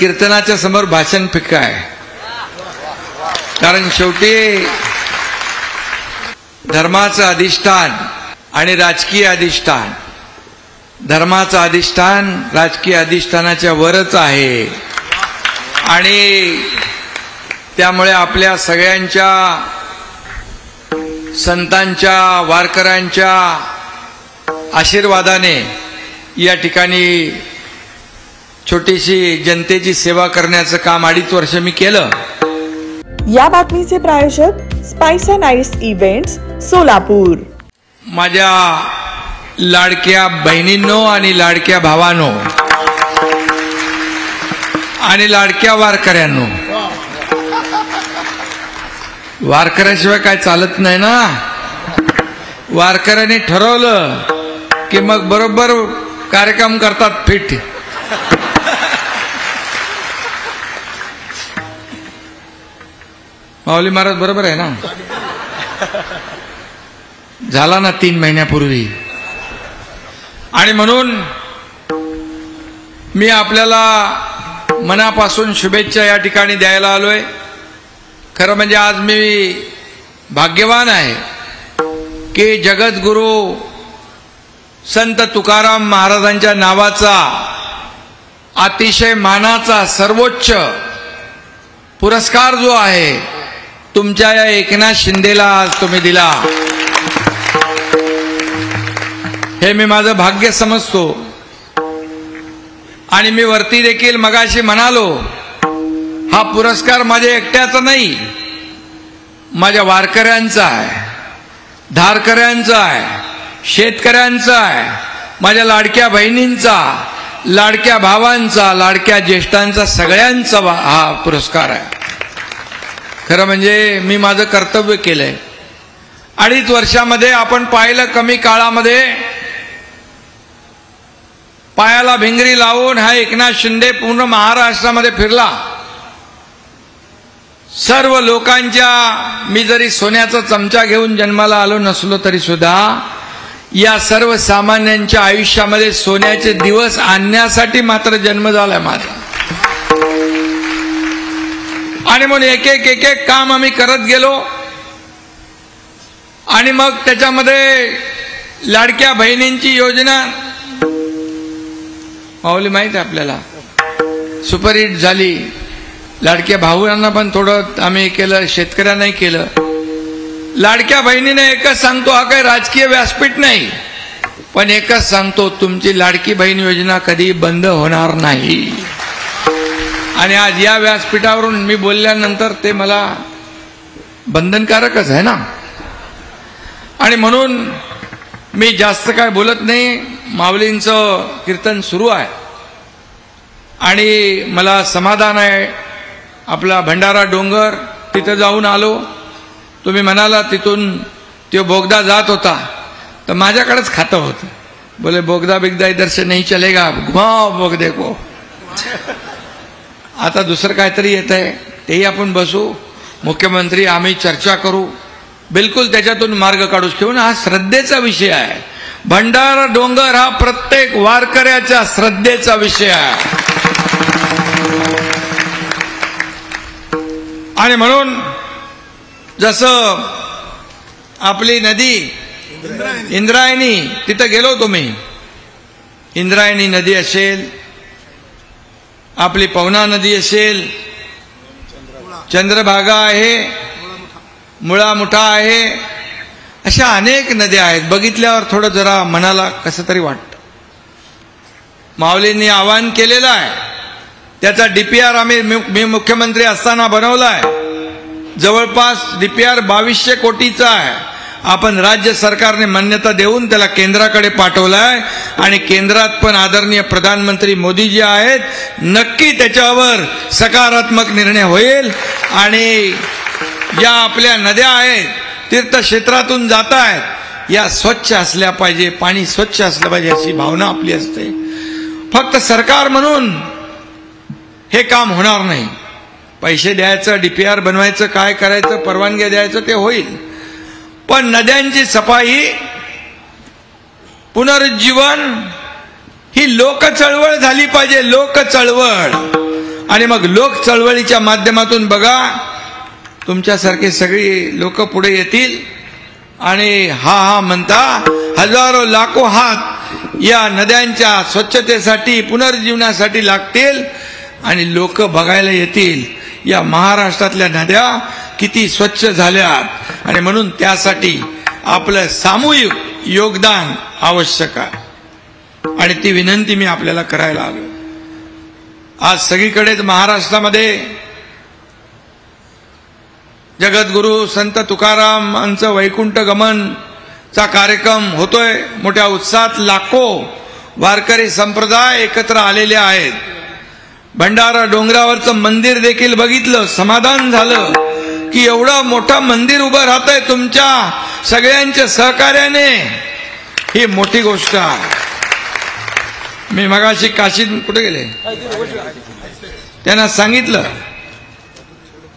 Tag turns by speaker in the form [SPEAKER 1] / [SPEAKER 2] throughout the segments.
[SPEAKER 1] कीर्तनाच्या समोर भाषण फिक्क आहे, कारण शेवटी धर्माचं अधिष्ठान आणि राजकीय अधिष्ठान, धर्माचं अधिष्ठान राजकीय अधिष्ठानाच्या वरच आहे आणि त्यामुळे आपल्या सगळ्यांच्या संतांच्या वारकऱ्यांच्या आशीर्वादाने या ठिकाणी छोटीशी जनतेची सेवा करण्याचं काम 2.5 वर्ष मी केलं।
[SPEAKER 2] या बातमीचे प्रायोजक spice and ice events Solapur.
[SPEAKER 1] माझ्या लाडक्या बहिणींनो आणि लाडक्या भावांनो आणि लाडक्या वारकऱ्यांनो, वारकऱ्याशिवाय काय चालत नाही ना। वारकऱ्यांनी ठरवलं की मग बरोबर कार्यक्रम करतात फिट। माऊली महाराज बरोबर आहे ना, झाला ना 3 महिन्यापूर्वी। आणि म्हणून मी आपल्याला मनापासून शुभेच्छा या ठिकाणी द्यायला आलोय। खरं म्हणजे आज मी भाग्यवान आहे की जगद्गुरु संत तुकाराम महाराजांच्या नावाचा अतिशय मानाचा सर्वोच्च पुरस्कार जो आहे तुमच्या या एकनाथ शिंदेला आज तुम्ही दिला, हे मी माझं भाग्य समजतो। आणि मी वरती देखील मगाशी म्हणालो, हा पुरस्कार माझ्या एकट्याचा नाही, माझ्या वारकऱ्यांचा आहे, धारकऱ्यांचा आहे, शेतकऱ्यांचा आहे, माझ्या लाडक्या बहिणींचा, लाडक्या भावांचा, लाडक्या ज्येष्ठांचा, सगळ्यांचा हा पुरस्कार आहे। खरं म्हणजे मी माझं कर्तव्य केलंय। 2.5 वर्षामध्ये आपण पाहिलं, कमी काळामध्ये पायाला भिंगरी लावून हा एकनाथ शिंदे पूर्ण महाराष्ट्रामध्ये फिरला। सर्व लोकांच्या, मी जरी सोन्याचा चमचा घेऊन जन्माला आलो नसलो तरी सुद्धा या सर्वसामान्यांच्या आयुष्यामध्ये सोन्याचे दिवस आणण्यासाठी मात्र जन्म झालाय माझा। आणि म्हणून एक एक काम आम्ही करत गेलो। आणि मग त्याच्यामध्ये लाडक्या बहिणींची योजना माऊली माहित आहे आपल्याला, सुपरहिट झाली। लाडक्या भाऊंना पण थोडं आम्ही केलं, शेतकऱ्यांनाही केलं। लाडक्या बहिणीने एकच सांगतो, हा काही राजकीय व्यासपीठ नाही, पण एकच सांगतो, तुमची लाडकी बहीण योजना कधी बंद होणार नाही। आणि आज या व्यासपीठावरून मी बोलल्यानंतर ते मला बंधनकारकच आहे ना। आणि म्हणून मी जास्त काय बोलत नाही, माऊलींचं कीर्तन सुरू आहे आणि मला समाधान आहे। आपला भंडारा डोंगर तिथे जाऊन आलो। तुम्ही म्हणाला तिथून तो बोगदा जात होता, तर माझ्याकडेच खातं होतं। बोले बोगदा बिगदा इधर से नहीं चलेगा, घुमाओ बोगदे को। आता दुसरं काहीतरी येत आहे, तेही आपण बसू, मुख्यमंत्री आम्ही चर्चा करू, बिलकुल त्याच्यातून मार्ग काढू। घेऊन हा श्रद्धेचा विषय आहे। भंडारा डोंगर हा प्रत्येक वारकऱ्याच्या श्रद्धेचा विषय आहे। आणि म्हणून जसं आपली नदी इंद्रायणी, तिथं गेलो तुम्ही, इंद्रायणी नदी असेल, आपली पवना नदी असेल, चंद्रभागा आहे, मुळा मुठा आहे, अशा अनेक नद्या आहेत। बघितल्यावर थोडं जरा मनाला कसं तरी वाटतं। माऊलींनी आवाहन केलेलं आहे, त्याचा डीपीआर मी मुख्यमंत्री असताना बनवलाय। जवळपास डीपीआर 2200 कोटीचा आहे। आपण राज्य सरकारने मान्यता देऊन त्याला केंद्राकडे पाठवलाय आणि केंद्रात पण आदरणीय प्रधानमंत्री मोदीजी आहेत, नक्की त्याच्यावर सकारात्मक निर्णय होईल। आणि या आपल्या नद्या आहेत, तीर्थक्षेत्रातून जात आहेत, या स्वच्छ असल्या पाहिजे, पाणी स्वच्छ असलं पाहिजे अशी भावना आपली असते। फक्त सरकार म्हणून हे काम होणार नाही। पैसे द्यायचं, डीपीआर बनवायचं, काय करायचं, परवानग्या द्यायचं, ते होईल, पण नद्यांची सफाई, पुनरुज्जीवन ही लोक चळवळ झाली पाहिजे, लोक चळवळ। आणि मग लोक चळवळीच्या माध्यमातून बघा तुमच्यासारखे सगळी लोक पुढे येतील आणि हा म्हणता हजारो लाखो हात या नद्यांच्या स्वच्छतेसाठी पुनर्जीवनासाठी लागतील आणि लोक बघायला येतील या महाराष्ट्रातल्या नद्या किती स्वच्छ झाल्यात आणि म्हणून त्यासाठी आपलं सामूहिक योगदान आवश्यक आहे आणि ती विनंती मी आपल्याला करायला आलो. आज सगळीकडेच महाराष्ट्रामध्ये जगद्गुरु संत तुकारामांचं वैकुंठ गमनचा कार्यक्रम होतोय. मोठ्या उत्साहात लाखो वारकरी संप्रदाय एकत्र आलेले आहेत. भंडारा डोंगरावरचं मंदिर देखील बघितलं, समाधान झालं की एवढं मोठं मंदिर उभं राहतंय तुमच्या सगळ्यांच्या सहकार्याने. ही मोठी गोष्ट आहे. मी मगाशी काशीत कुठे गेले त्यांना सांगितलं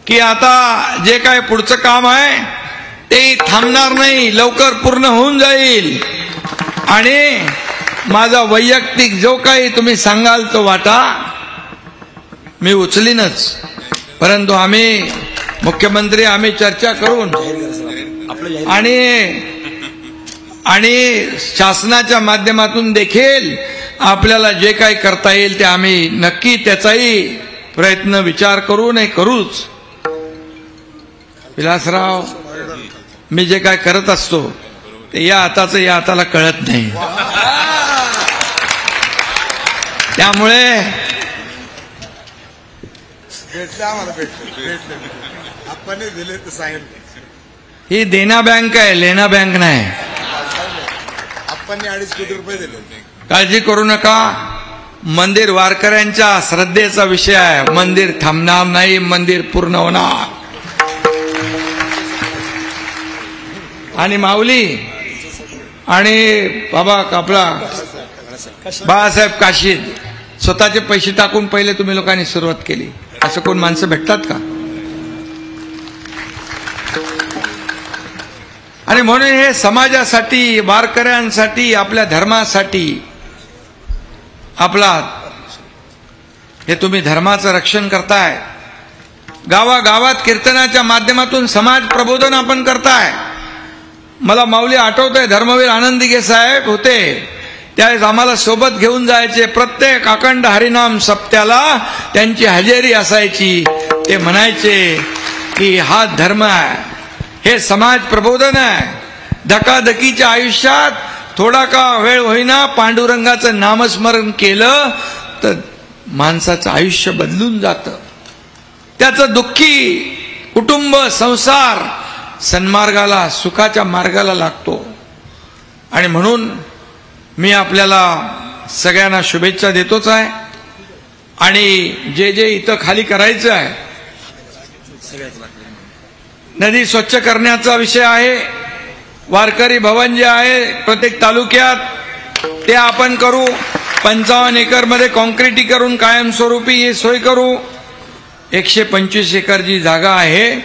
[SPEAKER 1] की आता जे काय पुढचं काम आहे ते थांबणार नाही, लवकर पूर्ण होऊन जाईल आणि माझा वैयक्तिक जो काही तुम्ही सांगाल तो वाटा मी उचलीनच. परंतु आम्ही मुख्यमंत्री आम्ही चर्चा करून आणि शासनाच्या माध्यमातून देखील आपल्याला जे काही करता येईल ते आम्ही नक्की त्याचाही प्रयत्न विचार करू नाही करूच. विलासराव, मी जे काय करत असतो ते या हाताचं या हाताला कळत नाही. त्यामुळे ही देना बँक आहे, लेना बँक नाही.
[SPEAKER 3] आपण 2.5 कोटी रुपये दिले.
[SPEAKER 1] काळजी करू नका. मंदिर वारकऱ्यांच्या श्रद्धेचा विषय आहे. मंदिर थांबणार नाही, मंदिर पूर्ण होणार. आणि माऊली आणि बाबा आपला बाळासाहेब काशीद स्वतःचे पैसे टाकून पहिले तुम्ही लोकांनी सुरुवात केली. असं कोण माणसं भेटतात का? आणि म्हणून हे समाजासाठी, वारकऱ्यांसाठी, आपल्या धर्मासाठी आपला हे तुम्ही धर्माचं रक्षण करताय. गावागावात कीर्तनाच्या माध्यमातून समाज प्रबोधन आपण करताय. मला माऊली आठवतंय, धर्मवीर आनंदीगे साहेब होते त्यावेळेस आम्हाला सोबत घेऊन जायचे. प्रत्येक अखंड हरिनाम सप्त्याला त्यांची हजेरी असायची. ते म्हणायचे की हा धर्म आहे, हे समाज प्रबोधन आहे. धकाधकीच्या आयुष्यात थोडा का वेळ होईना पांडुरंगाचं नामस्मरण केलं तर माणसाचं आयुष्य बदलून जातं. त्याचं दुःखी कुटुंब संसार सन्मार्गाला, सुखाच्या मार्गाला लागतो. आणि म्हणून मी आपल्याला सगळ्यांना शुभेच्छा देतोच आहे. आणि जे जे इथं खाली करायचं आहे, नदी स्वच्छ करण्याचा विषय आहे. वारकरी भवन जे आहे प्रत्येक तालुक्यात ते आपण करू. 55 एकरमध्ये कॉन्क्रिटीकरण कायमस्वरूपी ही सोय करू. 125 एकर जी जागा आहे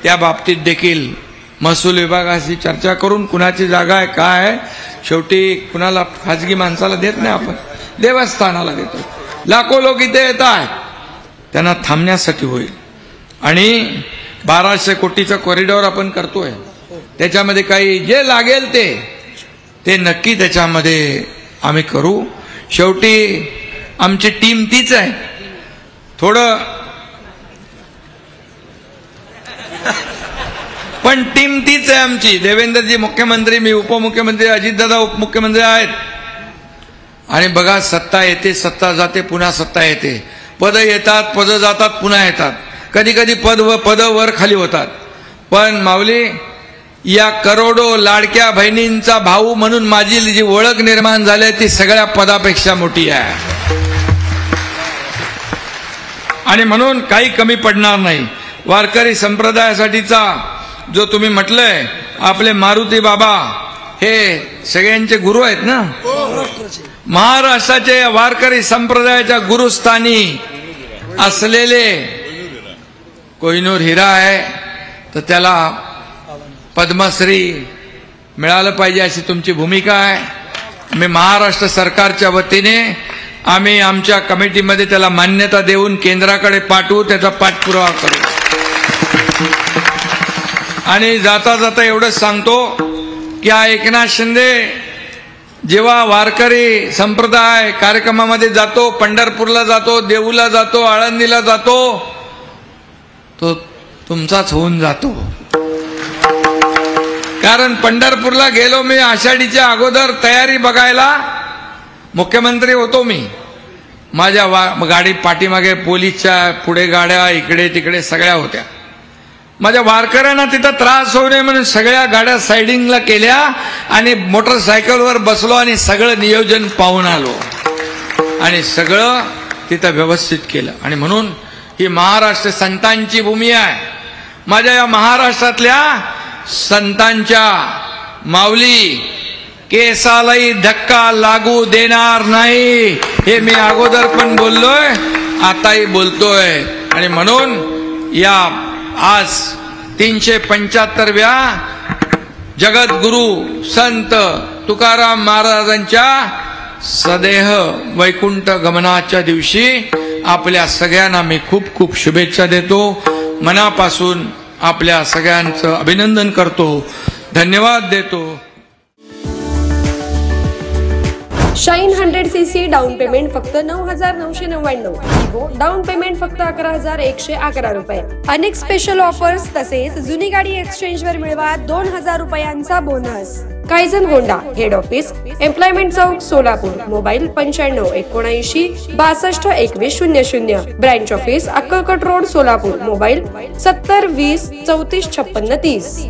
[SPEAKER 1] त्या बाबतीत देखील महसूल विभागाशी चर्चा करून कुणाची जागा आहे काय आहे, शेवटी कुणाला खाजगी माणसाला देत नाही, आपण देवस्थानाला देतो. लाखो लोक इथे येत आहेत, त्यांना थांबण्यासाठी होईल. आणि 1200 कोटीचा कॉरिडॉर आपण करतोय. त्याच्यामध्ये काही जे लागेल ते नक्की त्याच्यामध्ये आम्ही करू. शेवटी आमची टीम तीच आहे. थोडं पण टीम तीच आहे आमची. देवेंद्रजी मुख्यमंत्री, मी उपमुख्यमंत्री, अजितदादा उपमुख्यमंत्री आहेत. आणि बघा, सत्ता येते, सत्ता जाते, पुन्हा सत्ता येते. पद येतात, पद जातात, पुन्हा येतात. कधी कधी पद वर खाली होतात. पण माऊली, या करोडो लाडक्या बहिणींचा भाऊ म्हणून माझी जी ओळख निर्माण झाली ती सगळ्या पदापेक्षा मोठी आहे. आणि म्हणून काही कमी पडणार नाही. वारकरी संप्रदायासाठीचा जो तुम्ही म्हटलंय, आपले मारुती बाबा हे सगळ्यांचे गुरु आहेत ना. महाराष्ट्राचे वारकरी संप्रदायाच्या गुरुस्थानी असलेले कोहिनूर हिरा आहे, तर त्याला पद्मश्री मिळालं पाहिजे अशी तुमची भूमिका आहे. मी महाराष्ट्र सरकारच्या वतीने आम्ही आमच्या कमिटीमध्ये त्याला मान्यता देऊन केंद्राकडे पाठवू, त्याचा पाठपुरावा करू. आणि जाता जाता एवढंच सांगतो की हा एकनाथ शिंदे जेव्हा वारकरी संप्रदाय कार्यक्रमामध्ये जातो, पंढरपूरला जातो, देऊला जातो, आळंदीला जातो, तो तुमचाच होऊन जातो. कारण पंढरपूरला गेलो मी आषाढीच्या अगोदर तयारी बघायला, मुख्यमंत्री होतो मी, माझ्या गाडी पाठीमागे पोलीसच्या पुढे गाड्या इकडे तिकडे सगळ्या होत्या. माझ्या वारकऱ्यांना तिथं त्रास होऊ नये म्हणून सगळ्या गाड्या साइडिंगला केल्या आणि मोटरसायकलवर बसलो आणि सगळं नियोजन पाहून आलो आणि सगळं तिथं व्यवस्थित केलं. आणि म्हणून ही महाराष्ट्र संतांची भूमी आहे. माझ्या या महाराष्ट्रातल्या संतांच्या माऊली केसालाही धक्का लागू देणार नाही, हे मी अगोदर पण बोललोय, आताही बोलतोय. आणि म्हणून या आज 375व्या जगद्गुरु संत तुकाराम महाराजांच्या सदेह वैकुंठ गमनाच्या दिवशी आपल्या सगळ्यांना मी खूप खूप शुभेच्छा देतो. मनापासून आपल्या सगळ्यांचं अभिनंदन करतो, धन्यवाद देतो.
[SPEAKER 4] शाईन 100cc डाऊन पेमेंट फक्त 9,999. विवो डाऊन पेमेंट फक्त 11,111 रुपये. अनेक स्पेशल ऑफर्स तसेच जुनी गाडी एक्सचेंज वर मिळवा 2,000 रुपयांचा बोनस. Kaizen Honda, head office employment चौक, Solapur. Mobile 9579 62 21 00. Branch office Akkalkot road, Solapur. Mobile 70 20 34 56 30.